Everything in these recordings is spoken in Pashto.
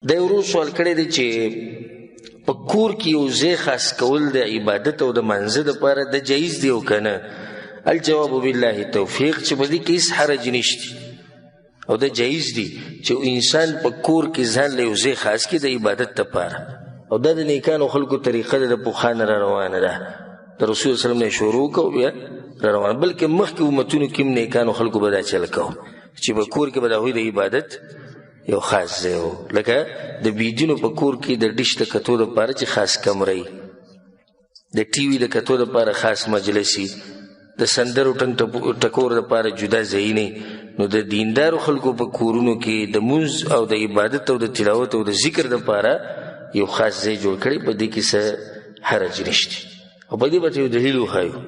دا ورو سوال کړی دی چې په کور کې یو ځای خاص کول د عبادت او د منځه دپاره د جایز دی او که نه؟ الجواب بالله توفیق چې په دې کې هېڅ حرج نشته او د جایز دی چې انسان په کور کې ځان له یو ځای خاص کړي د عبادت دپاره، او دا د نیکانو خلکو طریقه ده، د پخوا نه را روانه ده، د رسول صلی الله علیه وسلم نه شروع کو بیا را روانه، بلکې مخکې امتونو کې هم نیکانو خلکو به دا چل کو چې په کور کې به د هغوی د عبادت یو خاص ځای و. لکه د بیدینو په کور کې د ډش د کتو دپاره چې خاص کمرې، د ټي وي د کتو دپاره خاص مجلسي، د سندرو ټکور دپاره جدا ځایونه. نو د دیندارو خلکو په کورونو کې د مونځ او د عبادت او د تلاوت او د ذکر دپاره یو خاص ځای جوړ کړی، په دې کې څه حرج نشته. او په دې به یو دلیل وښایو.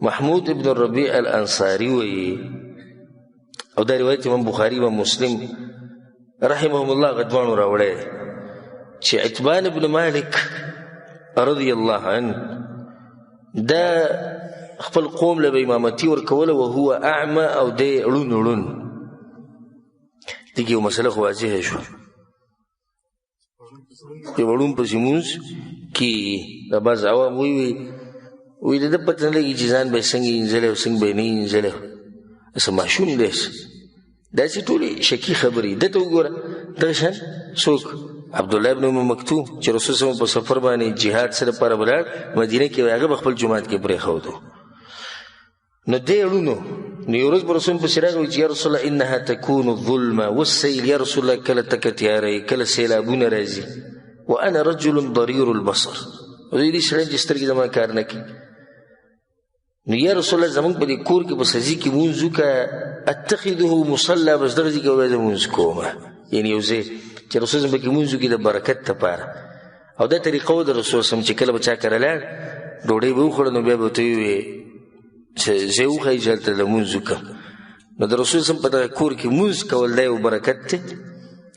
محمود ابن الربیع الانصاري وایي، او دا روایت امام بخاري و مسلم رحمهم الله غدوانو راوړی چې عتبان ابن مالک رضی الله عنه دا خپل قوم له به امامتي ورکوله وهو اعمى او دی ړون ړون. دغه یو مسله خو واضحه شوه، یو ړون پسې مونځ کې د بعض عوام وایي د ده پته نه لګي چې ځان به یې څنګه اینځلی او څنګه به یې نه اینځلی، څه ماشوم دی. داسې ټولې شکي خبرې. ده ته وګوره دغه شان څوک عبدالله ابن ام مکتوم چې رسول صلی الله علیه وسلم په سفر باندې جهاد سره لپاره ولاړ مدینه کې، هغه به خپل جومات کې پرېښودو. نو دی ړونو. نو یو ورځ به رسول پسې راغی چې یا رسول الله انها تکون الظلمه والسیل، یا رسول الله کله تکه تیاری، کله سیلابونه راځي، وانا رجل ضریر البصر، دې سړی چې سترګې زما کار نه کوي. نو یا رسول الله زمونږ په دې کور کې په سجي کې مونځ وکړه، اتخذه مصلی، بس دغه ځای کې به زه مونځ کومه، یعنې یو ځای چې رسول صلی پکې مونځ وکړي د برکت دپاره. او دا طریقه و د رسول صلی چې کله به چا کره لاړ ډوډۍ به وخوړه نو بیا به ورته ووایې چې ځای وښایي چې هلته لمونځ وکړم. نو د رسول صلی په دغه کور کې مونځ کول دا یو برکت دی.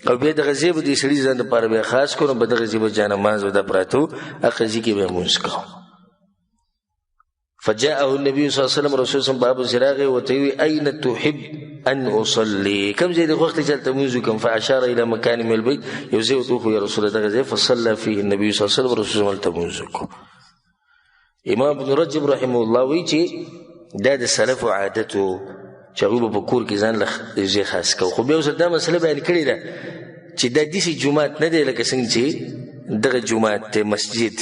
او بیا دغه ځای به دې سړي ځان دپاره بیا خاص کړو، نو په دغه ځای به جانماز او دا پراته و، هغه ځای کې به یې مونځ کوو. فجاءه النبي صلی الله علیه وسلم، رسول صلی الله علیه راغی ورته وویل أين تحب ان اصلي، کوم ځای د خوښ دی چې هلته مونځ وکړم؟ فاشار الى مکان من البیت، یو ځای ورته وښویه یا رسول الله دغه ځای. فصلى فيه النبي صلی الله علیه وسلم، رسول صلی هلته مونځ وکړو. امام ابن رجب رحمه الله وایي چې دا د سلفو عادت و چې هغوی به په کور کې ځان له ځای خاص کوو. خو بیا اوس دا مسله بیان کړې ده چې دا داسې جومات نه دی لکه څنګه چې دغه جومات دی مسجد،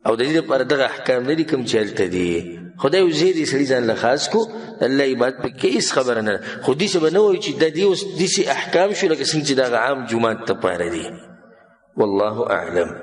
او د دې لپاره دغه احکام نه دي کوم چې هلته دي. خو دا یو ځای دی سړي ځان له خاص کو، د الله عبادت پکې هېڅ خبره نه ده. خو داسې به نه وایو چې دا دې اوس داسې احکام شو لکه څنګه چې دغه عام جومات دپاره دي. والله اعلم.